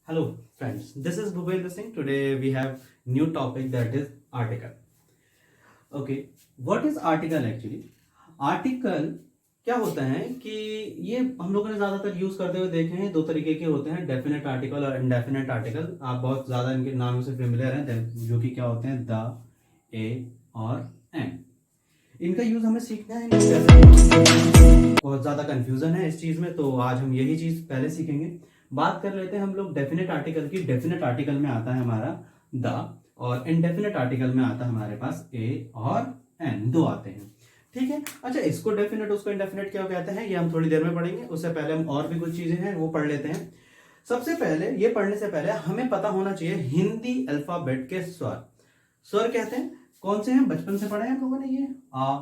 Hello friends, this is Bhupendra Singh. Today we have new topic that is article. Okay, what is article actually? Article क्या होता है कि ये हम लोगों ने ज्यादातर यूज करते हुए देखे हैं। दो तरीके के होते हैं, डेफिनेट आर्टिकल और इनडेफिनेट आर्टिकल। आप बहुत ज्यादा इनके नामों से फेमिलियर हैं, जो कि क्या होते हैं द, ए और एन। इनका यूज हमें सीखना है, बहुत ज्यादा कंफ्यूजन है इस चीज में, तो आज हम यही चीज पहले सीखेंगे। बात कर लेते हैं हम लोग डेफिनेट आर्टिकल की। डेफिनेट आर्टिकल में आता है हमारा द, और इनडेफिनेट आर्टिकल में आता है हमारे पास ए और एन, दो आते हैं। ठीक है, अच्छा, इसको डेफिनेट उसको इनडेफिनेट क्या कहते हैं ये हम थोड़ी देर में पढ़ेंगे। उससे पहले हम और भी कुछ चीजें हैं वो पढ़ लेते हैं। सबसे पहले ये पढ़ने से पहले हमें पता होना चाहिए हिंदी अल्फाबेट के स्वर। स्वर कहते हैं कौन से हैं, बचपन से पढ़े हैं हम लोगों ने। ये आ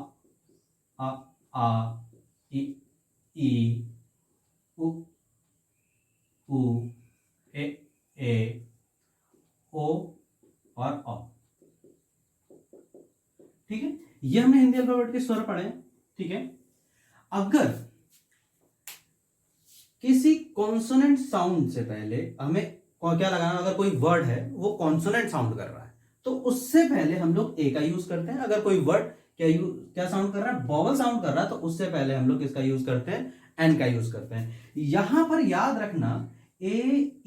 ई उ ए ओ और औ। ठीक है, ये हमने हिंदी अल्फाबेट के स्वर पढ़े हैं। ठीक है, अगर किसी कॉन्सोनेंट साउंड से पहले हमें क्या लगाना, अगर कोई वर्ड है वो कॉन्सोनेंट साउंड कर रहा है तो उससे पहले हम लोग ए का यूज करते हैं। अगर कोई वर्ड क्या साउंड कर रहा है, वॉवल साउंड कर रहा है, तो उससे पहले हम लोग किसका यूज करते हैं, एन का यूज करते हैं। यहां पर याद रखना ए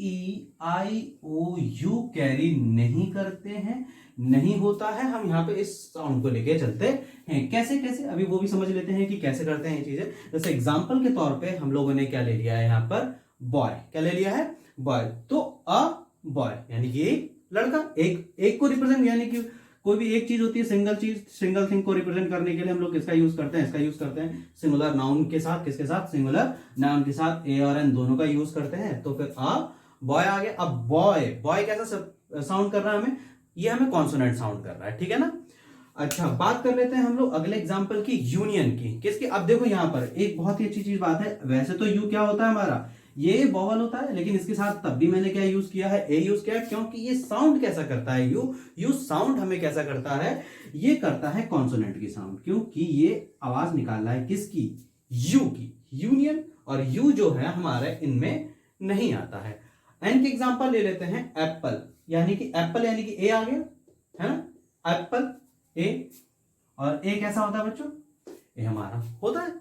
ई आई ओ यू कैरी नहीं करते हैं, नहीं होता है। हम यहाँ पे इस साउंड को लेके चलते हैं। कैसे कैसे अभी वो भी समझ लेते हैं कि कैसे करते हैं ये चीजें। जैसे एग्जांपल के तौर पे हम लोगों ने क्या ले लिया है यहाँ पर, बॉय। क्या ले लिया है, बॉय। तो अ बॉय यानी कि एक लड़का, एक को रिप्रेजेंट, यानी कि कोई भी एक चीज होती है, सिंगल चीज, सिंगल थिंग को रिप्रेजेंट करने के लिए हम लोग किसका यूज करते हैं, इसका यूज करते हैं। सिंगुलर नाउन के साथ, किसके साथ, सिंगुलर नाउन के साथ ए और एन दोनों का यूज करते हैं। तो फिर अ बॉय आ गया। अब बॉय, बॉय कैसा साउंड कर रहा है हमें, ये हमें कॉन्सोनेंट साउंड कर रहा है। ठीक है ना। अच्छा, बात कर लेते हैं हम लोग अगले एग्जांपल की, यूनियन की। किसकी, अब देखो यहां पर एक बहुत ही अच्छी चीज बात है। वैसे तो यू क्या होता है हमारा, ये वॉवल होता है, लेकिन इसके साथ तब भी मैंने क्या यूज किया है, ए यूज किया है, क्योंकि ये साउंड कैसा करता है, यू साउंड हमें कैसा करता है, ये करता है कॉन्सोनेंट की साउंड, क्योंकि ये आवाज निकाल रहा है किसकी, यू की। यूनियन और यू जो है हमारे इनमें नहीं आता है। एन के एग्जांपल ले लेते हैं, एप्पल, यानी कि एप्पल यानी कि ए आ गया है ना, एप्पल ए। और ए कैसा होता है बच्चों, ए हमारा होता है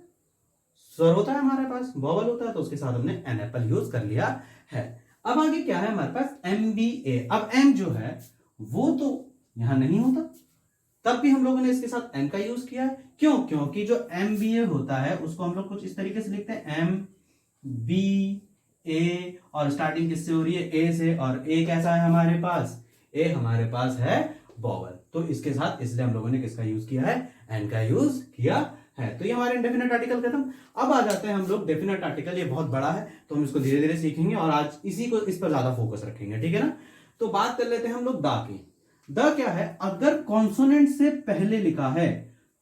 स्वर, होता है हमारे पास, वॉवल होता है, तो उसके साथ हमने एन एप्पल यूज कर लिया है। अब आगे क्या है हमारे पास, एम बी ए। अब एम जो है वो तो यहां नहीं होता, तब भी हम लोगों ने इसके साथ एन का यूज किया है। क्यों, क्योंकि जो एम बी ए होता है उसको हम लोग कुछ इस तरीके से लिखते हैं, एम बी ए, और स्टार्टिंग किससे हो रही है, ए से, और ए कैसा है हमारे पास, ए हमारे पास है वॉवल, तो इसके साथ इसलिए हम लोगों ने किसका यूज किया है, एन का यूज किया है। तो ये हमारे इंडेफिनेट आर्टिकल खत्म। अब आ जाते हैं हम लोग डेफिनेट आर्टिकल। ये बहुत बड़ा है तो हम इसको धीरे धीरे सीखेंगे और आज इसी को, इस पर ज्यादा फोकस रखेंगे। ठीक है ना। तो बात कर लेते हैं हम लोग दा की। द क्या है, अगर कॉन्सोनेंट से पहले लिखा है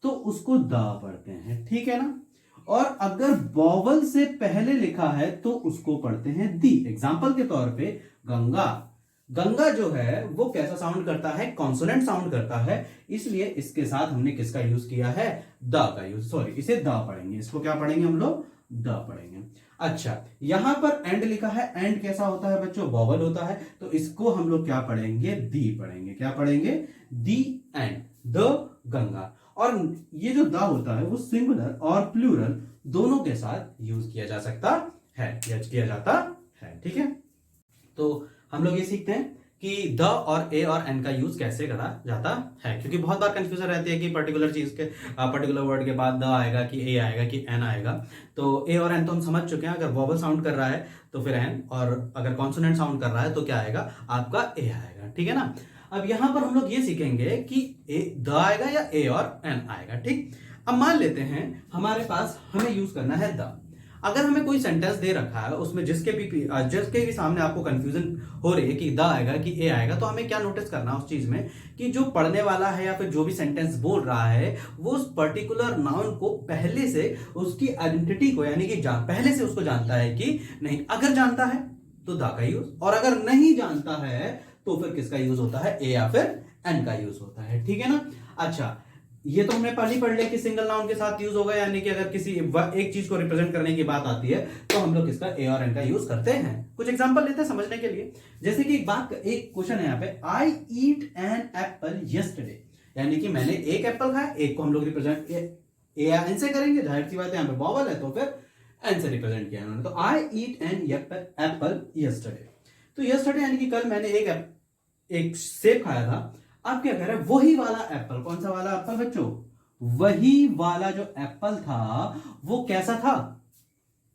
तो उसको दा पढ़ते हैं। ठीक है ना। और अगर वॉवल से पहले लिखा है तो उसको पढ़ते हैं दी। एग्जाम्पल के तौर पे गंगा, गंगा जो है वो कैसा साउंड करता है, कॉन्सोनेंट साउंड करता है, इसलिए इसके साथ हमने किसका यूज किया है, द का यूज, सॉरी इसे द पढ़ेंगे, इसको क्या पढ़ेंगे हम लोग, द पढ़ेंगे। अच्छा, यहां पर एंड लिखा है, एंड कैसा होता है बच्चों, वॉवल होता है, तो इसको हम लोग क्या पढ़ेंगे, दी पढ़ेंगे। क्या पढ़ेंगे, दी एंड, द गंगा। और ये जो द होता है वो सिंगुलर और प्लूरल दोनों के साथ यूज किया जा सकता है, किया जाता है। ठीक है, तो हम लोग ये सीखते हैं कि द और ए और एन का यूज कैसे करा जाता है, क्योंकि बहुत बार कंफ्यूजन रहती है कि पर्टिकुलर चीज के, पर्टिकुलर वर्ड के बाद द आएगा कि ए आएगा कि एन आएगा। तो ए और एन तो हम समझ चुके हैं, अगर वॉवल साउंड कर रहा है तो फिर एन, और अगर कॉन्सोनेंट साउंड कर रहा है तो क्या आएगा, आपका ए आएगा। ठीक है ना। अब यहां पर हम लोग ये सीखेंगे कि ए द आएगा या ए और एन आएगा। ठीक, अब मान लेते हैं हमारे पास, हमें यूज करना है द। अगर हमें कोई सेंटेंस दे रखा है, उसमें जिसके भी सामने आपको कंफ्यूजन हो रही है कि द आएगा कि ए आएगा, तो हमें क्या नोटिस करना है उस चीज में, कि जो पढ़ने वाला है या फिर जो भी सेंटेंस बोल रहा है वो उस पर्टिकुलर नाउन को पहले से, उसकी आइडेंटिटी को, यानी कि पहले से उसको जानता है कि नहीं। अगर जानता है तो द का यूज, और अगर नहीं जानता है तो फिर किसका यूज होता है, ए या फिर एन का यूज होता है। ठीक है ना। अच्छा, ये तो हमने पहले पढ़ लिया कि सिंगल नाउन के साथ यूज होगा, यानी कि अगर किसी एक चीज को रिप्रेजेंट करने की बात आती है तो हम लोग इसका ए और एन का यूज करते हैं। कुछ एग्जांपल लेते हैं समझने के लिए। जैसे कि एक क्वेश्चन है यहाँ पे, आई ईट एन एप्पल यस्टरडे, यानी कि मैंने एक एप्पल खाया, एक को हम लोग रिप्रेजेंट ए या एन से करेंगे, जाहिर सी बात है यहाँ पे वॉवल है तो फिर एन से रिप्रेजेंट किया उन्होंने। तो आई ईट एन एप्पल यस्टरडे, तो यस्टरडे यानी कि कल मैंने एक सेब खाया था। अब क्या कह रहे हैं, वही वाला एप्पल, कौन सा वाला एप्पल बच्चों, वही वाला जो एप्पल था वो कैसा था,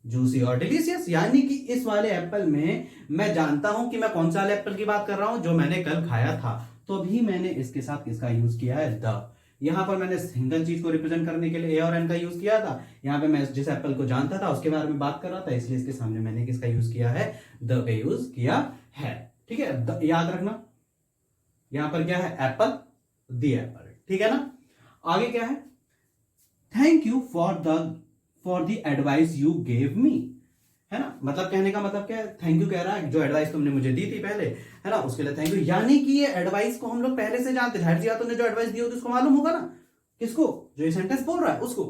जूसी और डिलीशियस, यानी कि इस वाले एप्पल में मैं जानता हूं कि मैं कौन सा वाले एप्पल की बात कर रहा हूं, जो मैंने कल खाया था, तो भी मैंने इसके साथ किसका यूज किया है, द। यहां पर मैंने सिंगल चीज को रिप्रेजेंट करने के लिए ए और एन का यूज किया था, यहां पे मैं जिस एप्पल को जानता था उसके बारे में बात कर रहा था, इसलिए इसके सामने मैंने किसका यूज किया है, द का यूज किया है। ठीक है, याद रखना यहां पर क्या है, एप्पल, द एप्पल, ठीक है ना। आगे क्या है, thank you for the advice you gave me, है ना, मतलब कहने का मतलब क्या है, थैंक यू कह रहा है, जो एडवाइस तुमने मुझे दी थी पहले, है ना, उसके लिए थैंक यू, यानी कि ये एडवाइस को हम लोग पहले से जानते हैं, तुमने जो एडवाइस दी होगी उसको मालूम होगा ना, किसको, जो ये सेंटेंस बोल रहा है उसको,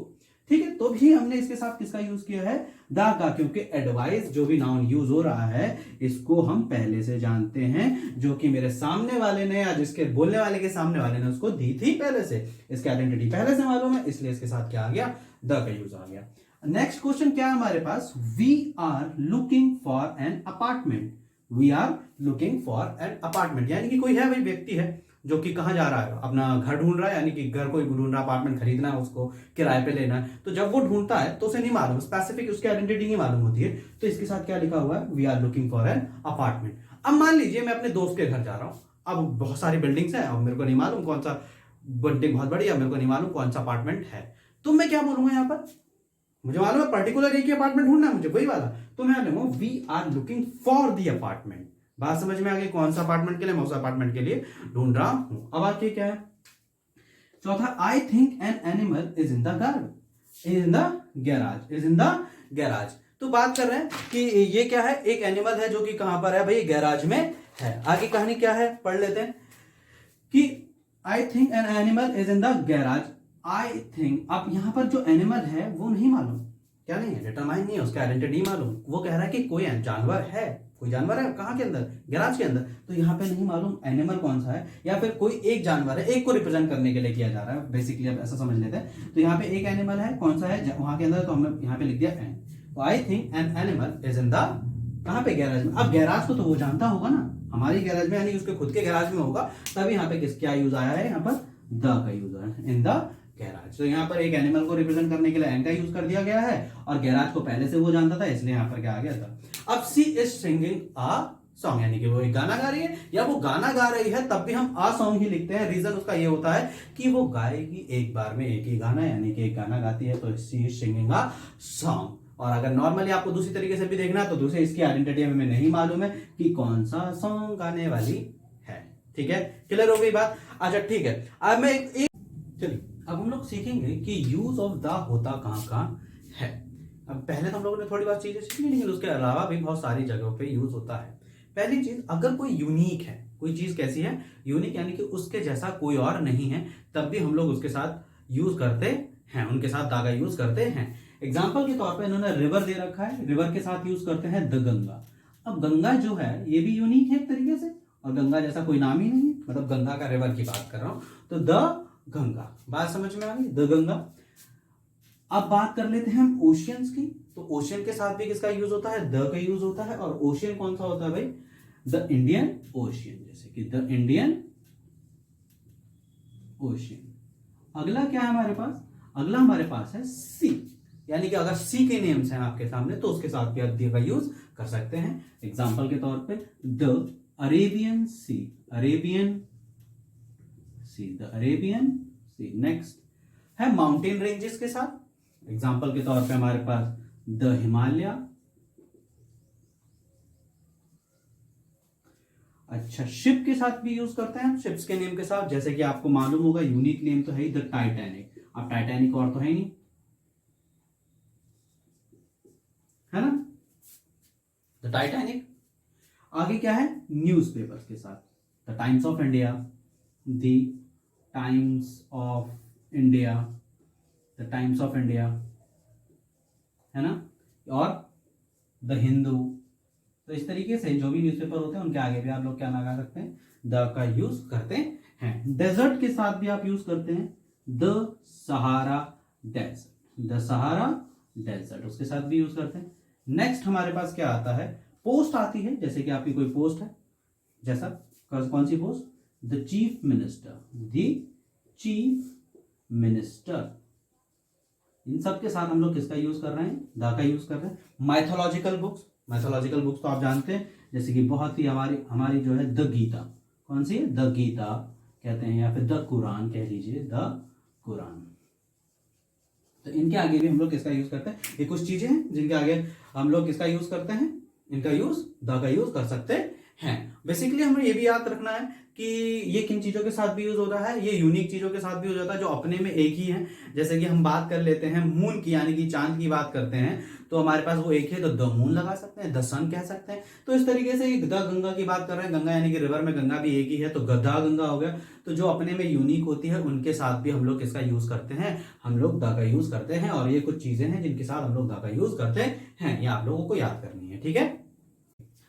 ठीक है। तो भी हमने इसके साथ किसका यूज किया है, दा का, क्योंकि एडवाइस जो भी नाउन यूज हो रहा है इसको हम पहले से जानते हैं, जो कि मेरे सामने वाले ने या जिसके बोलने वाले के सामने वाले ने उसको दी थी पहले से, इसकी आइडेंटिटी पहले से मालूम है, इसलिए इसके साथ क्या आ गया, द का यूज आ गया। नेक्स्ट क्वेश्चन क्या है हमारे पास, we are looking for an apartment, we are looking for an apartment, यानी कि कोई है, वही व्यक्ति है जो कि कहां जा रहा है, अपना घर ढूंढ रहा है, यानी कि घर कोई ढूंढ रहा है, अपार्टमेंट खरीदना है, उसको किराए पे लेना है, तो जब वो ढूंढता है तो उसे नहीं मालूम, स्पेसिफिक उसकी आइडेंटिटी नहीं मालूम होती है, तो इसके साथ क्या लिखा हुआ है, we are looking for an apartment. अब मान लीजिए मैं अपने दोस्त के घर जा रहा हूं, अब बहुत सारी बिल्डिंग्स हैं, अब मेरे को नहीं मालूम कौन सा बिल्डिंग बहुत बड़ी है, मेरे को नहीं मालूम कौन सा अपार्टमेंट है, तो मैं क्या बोलूंगा यहाँ पर, मुझे मालूम है पर्टिकुलर एक ही अपार्टमेंट ढूंढना है मुझे, वही वाला, तो मैं लूंगा we are looking for the apartment. बात समझ में आ गई, कौन सा अपार्टमेंट के लिए, मैं उस अपार्टमेंट के लिए ढूंढ रहा हूं। अब आगे क्या है, चौथा, I think an animal is in the garden, is in the garage, is in the garage. तो बात कर रहे हैं कि ये क्या है, एक एनिमल है जो कि कहां पर है भाई, गैराज में है। आगे कहानी क्या है पढ़ लेते हैं कि I think an animal is in the garage, I think, अब यहां पर जो एनिमल है वो नहीं मालूम, क्या नहीं है, डिटरमाइन नहीं है, उसका आइडेंटिटी नहीं मालूम, वो कह रहा है कि कोई जानवर है, कोई जानवर है कहां के अंदर, गैराज के अंदर, तो यहाँ पे नहीं मालूम एनिमल कौन सा है, या फिर कोई एक जानवर है, एक को रिप्रेजेंट करने के लिए किया जा रहा है बेसिकली, अब ऐसा समझ लेते हैं। तो यहाँ पे एक एनिमल है, कौन सा है वहां के अंदर, तो हमने यहाँ पे लिख दिया एन, तो I think an animal is in the, कहां पे, गैराज में। अब गैराज को तो वो जानता होगा ना, हमारी गैराज में, यानी उसके खुद के गैराज में होगा, तभी यहाँ पे क्या यूज आया है, यहाँ पर द का यूज आया है, इन द गैराज। तो यहाँ पर एक एनिमल को रिप्रेजेंट करने के लिए एन का यूज कर दिया गया है, और गैराज को पहले से वो जानता था, इसलिए यहाँ पर क्या आ गया था। अब सी इज सिंगिंग अ सॉन्ग, यानी कि वो एक गाना गा रही है, या वो गाना गा रही है, तब भी हम आ सॉन्ग ही लिखते हैं। रीजन उसका ये होता है कि वो गाएगी एक बार में एक ही गाना, यानी कि एक गाना गाती है, तो सी इज सिंगिंग अ सॉन्ग। और अगर नॉर्मली आपको दूसरी तरीके से भी देखना है तो दूसरे, इसकी आइडेंटिटी हमें नहीं मालूम है कि कौन सा सॉन्ग गाने वाली है। ठीक है, क्लियर हो गई बात। अच्छा ठीक है, अब मैं चलिए अब हम लोग सीखेंगे कि यूज ऑफ द होता कहाँ है। अब पहले तो हम लोगों ने थोड़ी बहुत चीजें सीखी, लेकिन उसके अलावा भी बहुत सारी जगहों पे यूज होता है। पहली चीज, अगर कोई यूनिक है, कोई चीज कैसी है, यूनिक, यानी कि उसके जैसा कोई और नहीं है, तब भी हम लोग उसके साथ यूज करते हैं, उनके साथ दागा यूज करते हैं। एग्जाम्पल के तौर पे इन्होंने रिवर दे रखा है, रिवर के साथ यूज करते हैं द गंगा। अब गंगा जो है ये भी यूनिक है एक तरीके से, और गंगा जैसा कोई नाम ही नहीं है, मतलब गंगा का रिवर की बात कर रहा हूं, तो द गंगा, बात समझ में आ गई, द गंगा। अब बात कर लेते हैं हम ओशियंस की, तो ओशियन के साथ भी किसका यूज होता है, द का यूज होता है, और ओशियन कौन सा होता है भाई, द इंडियन ओशियन, जैसे कि द इंडियन ओशियन। अगला क्या है हमारे पास, अगला हमारे पास है सी, यानी कि अगर सी के नेम्स हैं आपके सामने तो उसके साथ भी आप द का यूज कर सकते हैं। एग्जाम्पल के तौर पे the Arabian sea, Arabian sea, the Arabian sea. Next है माउंटेन रेंजेस के साथ, एग्जाम्पल के तौर पे हमारे पास द हिमालय। अच्छा, शिप के साथ भी यूज करते हैं, शिप्स के नेम के साथ, जैसे कि आपको मालूम होगा यूनिक नेम तो है ही, द टाइटैनिक। अब टाइटैनिक और तो है ही नहीं, है ना, द टाइटैनिक। आगे क्या है, न्यूज़पेपर्स के साथ, the times of India, the times of India, the times of India, है ना, और द हिंदू। तो इस तरीके से जो भी न्यूज़पेपर होते हैं उनके आगे भी आप लोग क्या लगा सकते हैं, द का यूज करते हैं। डेजर्ट के साथ भी आप यूज करते हैं, the Sahara desert, the Sahara desert, उसके साथ भी यूज करते हैं। नेक्स्ट हमारे पास क्या आता है, पोस्ट आती है, जैसे कि आपकी कोई पोस्ट है, जैसा कौन सी post, the chief minister, the chief minister. इन सब के साथ हम लोग किसका यूज कर रहे हैं, द का यूज कर रहे हैं। माइथोलॉजिकल बुक्स, माइथोलॉजिकल बुक्स तो आप जानते हैं, जैसे कि बहुत ही हमारी हमारी जो है द गीता, कौन सी है, द गीता कहते हैं, या फिर द कुरान कह लीजिए, द कुरान। तो इनके आगे भी हम लोग किसका यूज करते हैं, ये कुछ चीजें हैं जिनके आगे हम लोग किसका यूज करते हैं, इनका यूज, द का यूज कर सकते हैं। बेसिकली हमें ये भी याद रखना है कि ये किन चीजों के साथ भी यूज होता है, ये यूनिक चीजों के साथ भी यूज होता है जो अपने में एक ही है। जैसे कि हम बात कर लेते हैं मून की, यानी कि चांद की बात करते हैं, तो हमारे पास वो एक है, तो द मून लगा सकते हैं, द सन कह सकते हैं। तो इस तरीके से द गंगा की बात कर रहे हैं, गंगा यानी कि रिवर में गंगा भी एक ही है, तो गदा गंगा हो गया। तो जो अपने में यूनिक होती है उनके साथ भी हम लोग किसका यूज करते हैं, हम लोग द का यूज करते हैं। और ये कुछ चीजें हैं जिनके साथ हम लोग द का यूज करते हैं, ये आप लोगों को याद करनी है, ठीक है।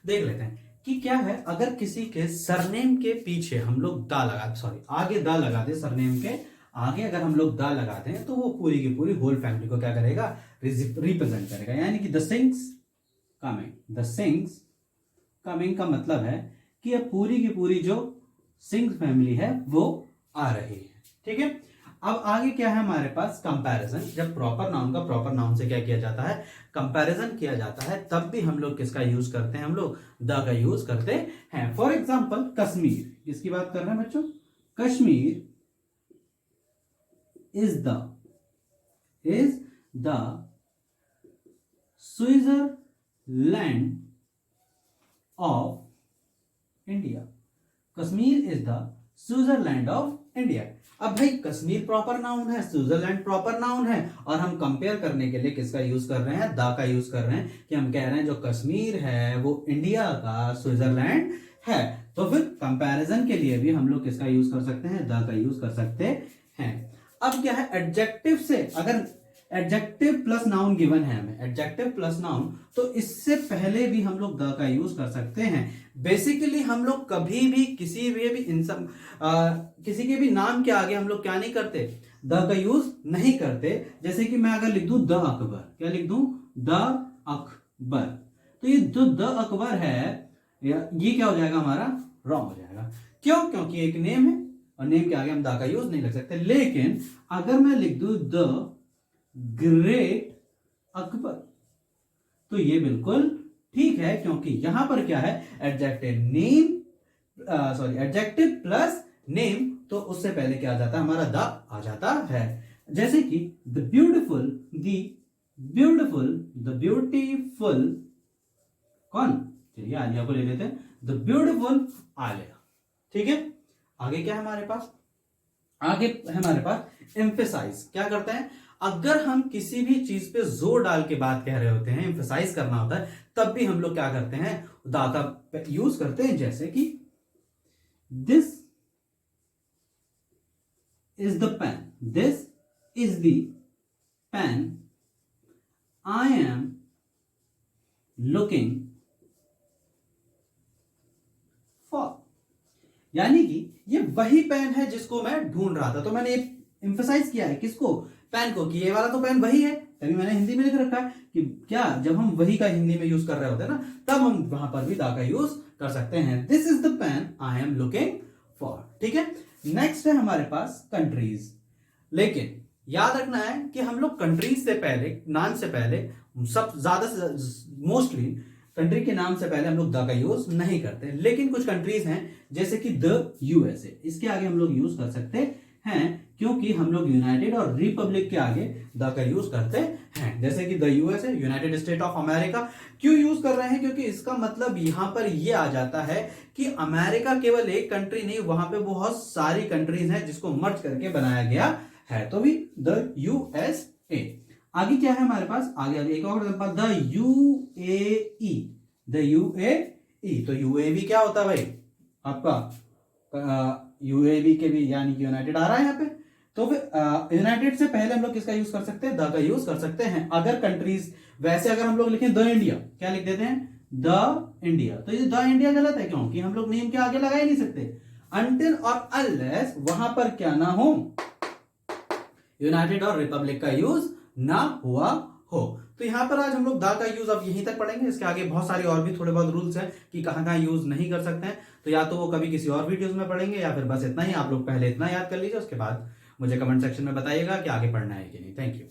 देख लेते हैं कि क्या है, अगर किसी के सरनेम के पीछे हम लोग दा लगा, सॉरी आगे दा लगा दे, सरनेम के आगे अगर हम लोग दा लगाते हैं तो वो पूरी की पूरी होल फैमिली को क्या करेगा, रिप्रेजेंट करेगा। यानी कि the sings coming, the sings coming का मतलब है कि अब पूरी की पूरी जो सिंह फैमिली है वो आ रही है, ठीक है। अब आगे क्या है हमारे पास, कंपैरिजन। जब प्रॉपर नाउन का प्रॉपर नाउन से क्या किया जाता है, कंपैरिजन किया जाता है, तब भी हम लोग किसका यूज करते हैं, हम लोग द का यूज करते हैं। फॉर एग्जांपल कश्मीर, किसकी बात कर रहे हैं बच्चों, Kashmir is the Switzerland of India, Kashmir is the Switzerland of India. अब भाई कश्मीर प्रॉपर नाउन है, स्विट्जरलैंड प्रॉपर नाउन है, और हम कंपेयर करने के लिए किसका यूज कर रहे हैं, द का यूज कर रहे हैं, कि हम कह रहे हैं जो कश्मीर है वो इंडिया का स्विट्जरलैंड है। तो फिर कंपैरिजन के लिए भी हम लोग किसका यूज कर सकते हैं, द का यूज कर सकते हैं। अब क्या है, एडजेक्टिव से, अगर एडजेक्टिव प्लस नाउन गिवन है हमें, एडजेक्टिव प्लस नाउन, तो इससे पहले भी हम लोग द का यूज कर सकते हैं। बेसिकली हम लोग कभी भी किसी भी किसी के भी नाम के आगे हम लोग क्या नहीं करते, द का यूज नहीं करते। जैसे कि मैं अगर लिख दूं द अकबर, क्या लिख दूं, द अकबर, तो ये जो द अकबर है ये क्या हो जाएगा हमारा, रॉन्ग हो जाएगा। क्यों, क्योंकि एक नेम है और नेम के आगे हम द का यूज नहीं कर सकते। लेकिन अगर मैं लिख दूं द ग्रेट अकबर, तो ये बिल्कुल ठीक है, क्योंकि यहां पर क्या है, adjective name, sorry adjective plus name, तो उससे पहले क्या आ जाता है, हमारा द आ जाता है। जैसे कि द ब्यूटिफुल, द ब्यूटीफुल कौन, चलिए आलिया को ले लेते हैं, द ब्यूटिफुल आलिया, ठीक है। आगे क्या है हमारे पास, आगे है हमारे पास एम्फेसाइज। क्या करते हैं, अगर हम किसी भी चीज पे जोर डाल के बात कह रहे होते हैं, एम्फेसाइज करना होता है, तब भी हम लोग क्या करते हैं, द का यूज करते हैं। जैसे कि this is the pen, this is the pen I am looking for, यानी कि ये वही पेन है जिसको मैं ढूंढ रहा था। तो मैंने एम्फेसाइज किया है किसको, पेन को, कि ये वाला तो पेन वही है, तभी मैंने हिंदी में लिख रखा है कि क्या, जब हम वही का हिंदी में यूज कर रहे होते हैं ना, तब हम वहां पर भी द का यूज कर सकते हैं। This is the pen I am looking for, ठीक है। नेक्स्ट है हमारे पास कंट्रीज। लेकिन याद रखना है कि हम लोग कंट्रीज से पहले, नाम से पहले, सब ज्यादा से मोस्टली कंट्री के नाम से पहले हम लोग द का यूज नहीं करते। लेकिन कुछ कंट्रीज हैं जैसे कि द यूएसए, इसके आगे हम लोग यूज कर सकते हैं, क्योंकि हम लोग यूनाइटेड और रिपब्लिक के आगे द का यूज करते हैं। जैसे कि the USA, United state of America, क्यों यूज कर रहे हैं, क्योंकि इसका मतलब यहां पर ये आ जाता है कि अमेरिका केवल एक कंट्री नहीं, वहां पे बहुत सारी कंट्रीज हैं जिसको मर्ज करके बनाया गया है, तो भी द यूएसए। आगे क्या है हमारे पास, आगे एक और example, the UAE, the UAE. तो यूएई क्या होता है भाई आपका, यूएई के भी, यानी कि यूनाइटेड आ रहा है यहाँ पे, तो फिर यूनाइटेड से पहले हम लोग किसका यूज कर सकते हैं, द का यूज कर सकते हैं। अगर कंट्रीज, वैसे अगर हम लोग लिखें द इंडिया, क्या लिख देते हैं, द इंडिया, तो ये द इंडिया गलत है, क्योंकि हम लोग नेम के आगे लगा ही नहीं सकते अनटिल और अनलेस वहां पर क्या ना हो, यूनाइटेड और रिपब्लिक का यूज ना हुआ हो। तो यहां पर आज हम लोग द का यूज अब यहीं तक पढ़ेंगे। इसके आगे बहुत सारे और भी थोड़े बहुत रूल्स हैं कि कहां यूज नहीं कर सकते हैं, तो या तो वो कभी किसी और वीडियोस में पढ़ेंगे, या फिर बस इतना ही। आप लोग पहले इतना याद कर लीजिए, उसके बाद मुझे कमेंट सेक्शन में बताइएगा कि आगे पढ़ना है कि नहीं। Thank you.